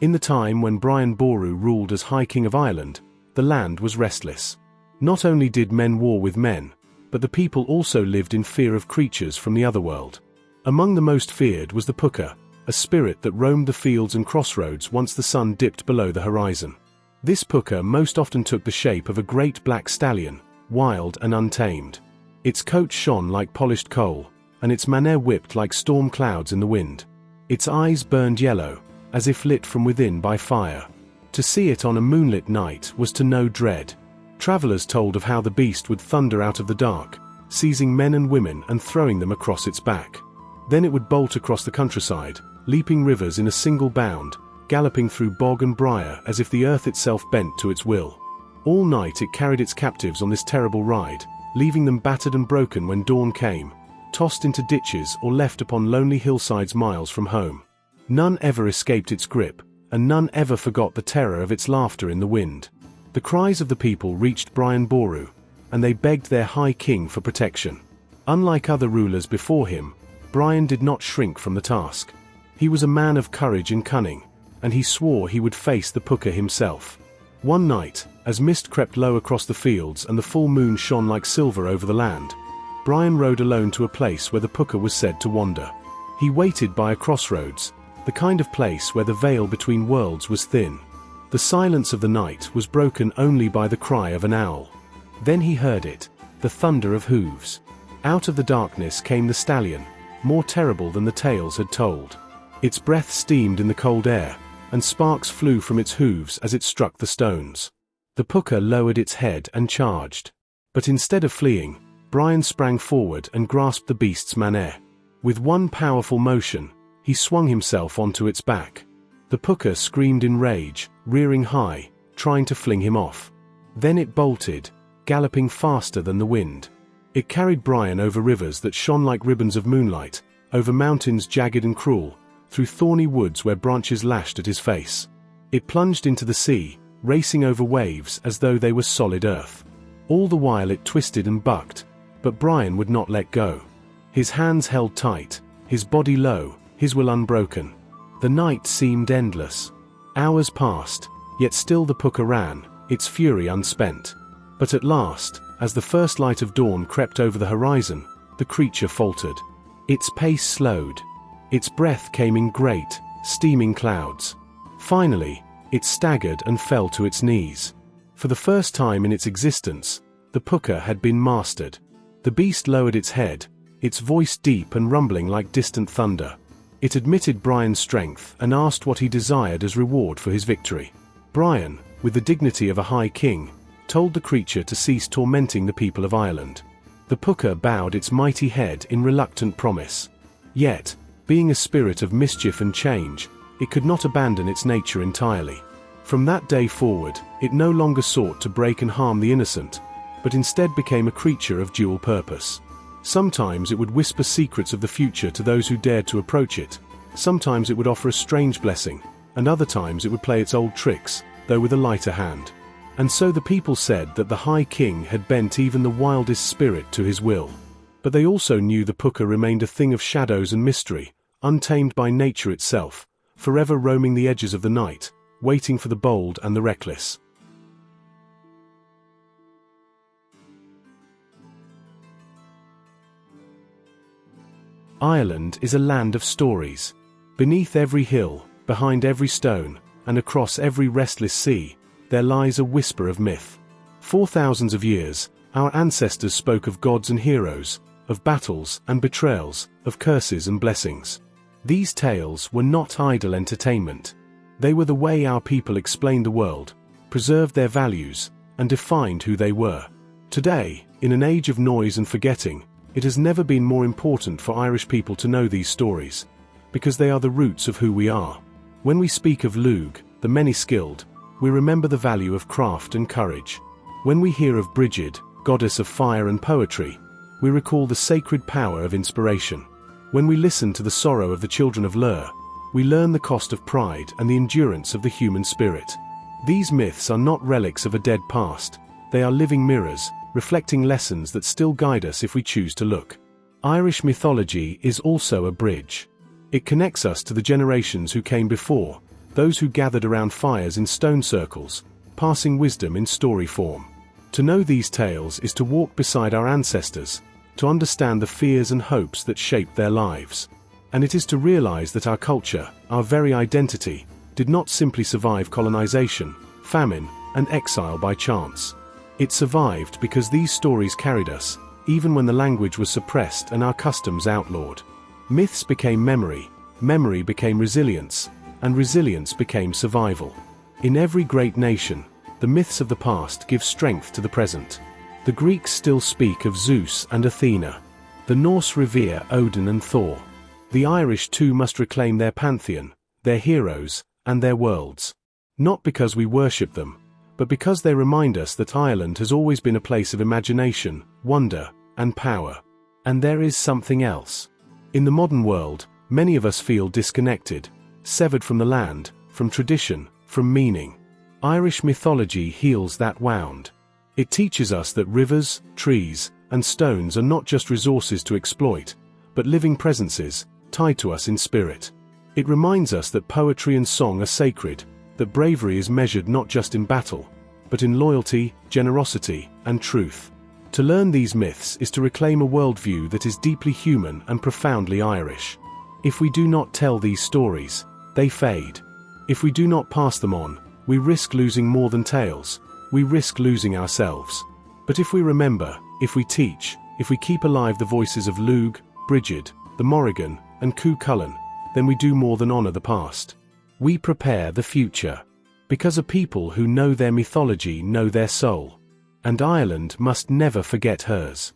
In the time when Brian Boru ruled as High King of Ireland, the land was restless. Not only did men war with men, but the people also lived in fear of creatures from the otherworld. Among the most feared was the Púca, a spirit that roamed the fields and crossroads once the sun dipped below the horizon. This Púca most often took the shape of a great black stallion, wild and untamed. Its coat shone like polished coal, and its mane whipped like storm clouds in the wind. Its eyes burned yellow, as if lit from within by fire. To see it on a moonlit night was to know dread. Travelers told of how the beast would thunder out of the dark, seizing men and women and throwing them across its back. Then it would bolt across the countryside, leaping rivers in a single bound, galloping through bog and briar as if the earth itself bent to its will. All night it carried its captives on this terrible ride, leaving them battered and broken when dawn came, tossed into ditches or left upon lonely hillsides miles from home. None ever escaped its grip, and none ever forgot the terror of its laughter in the wind. The cries of the people reached Brian Boru, and they begged their High King for protection. Unlike other rulers before him, Brian did not shrink from the task. He was a man of courage and cunning, and he swore he would face the Púca himself. One night, as mist crept low across the fields and the full moon shone like silver over the land, Brian rode alone to a place where the Púca was said to wander. He waited by a crossroads, the kind of place where the veil between worlds was thin. The silence of the night was broken only by the cry of an owl. Then he heard it, the thunder of hooves. Out of the darkness came the stallion, more terrible than the tales had told. Its breath steamed in the cold air, and sparks flew from its hooves as it struck the stones. The Púca lowered its head and charged. But instead of fleeing, Brian sprang forward and grasped the beast's mane. With one powerful motion, he swung himself onto its back. The Púca screamed in rage, rearing high, trying to fling him off. Then it bolted, galloping faster than the wind. It carried Brian over rivers that shone like ribbons of moonlight, over mountains jagged and cruel, through thorny woods where branches lashed at his face. It plunged into the sea, racing over waves as though they were solid earth. All the while it twisted and bucked, but Brian would not let go. His hands held tight, his body low, his will unbroken. The night seemed endless. Hours passed, yet still the Púca ran, its fury unspent. But at last, as the first light of dawn crept over the horizon, the creature faltered. Its pace slowed. Its breath came in great, steaming clouds. Finally, it staggered and fell to its knees. For the first time in its existence, the Púca had been mastered. The beast lowered its head, its voice deep and rumbling like distant thunder. It admitted Brian's strength and asked what he desired as reward for his victory. Brian, with the dignity of a high king, told the creature to cease tormenting the people of Ireland. The Púca bowed its mighty head in reluctant promise. Yet, being a spirit of mischief and change, it could not abandon its nature entirely. From that day forward, it no longer sought to break and harm the innocent, but instead became a creature of dual purpose. Sometimes it would whisper secrets of the future to those who dared to approach it. Sometimes it would offer a strange blessing, and other times it would play its old tricks, though with a lighter hand. And so the people said that the High King had bent even the wildest spirit to his will. But they also knew the Púca remained a thing of shadows and mystery, untamed by nature itself, forever roaming the edges of the night, waiting for the bold and the reckless. Ireland is a land of stories. Beneath every hill, behind every stone, and across every restless sea, there lies a whisper of myth. For thousands of years, our ancestors spoke of gods and heroes, of battles and betrayals, of curses and blessings. These tales were not idle entertainment. They were the way our people explained the world, preserved their values, and defined who they were. Today, in an age of noise and forgetting, it has never been more important for Irish people to know these stories, because they are the roots of who we are. When we speak of Lug, the many-skilled, we remember the value of craft and courage. When we hear of Brigid, goddess of fire and poetry, we recall the sacred power of inspiration. When we listen to the sorrow of the children of Lir, we learn the cost of pride and the endurance of the human spirit. These myths are not relics of a dead past, they are living mirrors, reflecting lessons that still guide us if we choose to look. Irish mythology is also a bridge. It connects us to the generations who came before, those who gathered around fires in stone circles, passing wisdom in story form. To know these tales is to walk beside our ancestors, to understand the fears and hopes that shaped their lives. And it is to realize that our culture, our very identity, did not simply survive colonization, famine, and exile by chance. It survived because these stories carried us, even when the language was suppressed and our customs outlawed. Myths became memory, memory became resilience, and resilience became survival. In every great nation, the myths of the past give strength to the present. The Greeks still speak of Zeus and Athena. The Norse revere Odin and Thor. The Irish too must reclaim their pantheon, their heroes, and their worlds. Not because we worship them, but because they remind us that Ireland has always been a place of imagination, wonder, and power. And there is something else. In the modern world, many of us feel disconnected, severed from the land, from tradition, from meaning. Irish mythology heals that wound. It teaches us that rivers, trees, and stones are not just resources to exploit, but living presences, tied to us in spirit. It reminds us that poetry and song are sacred, that bravery is measured not just in battle, but in loyalty, generosity, and truth. To learn these myths is to reclaim a worldview that is deeply human and profoundly Irish. If we do not tell these stories, they fade. If we do not pass them on, we risk losing more than tales. We risk losing ourselves. But if we remember, if we teach, if we keep alive the voices of Lug, Brigid, the Morrigan, and Cú Chulainn, then we do more than honor the past. We prepare the future. Because a people who know their mythology know their soul. And Ireland must never forget hers.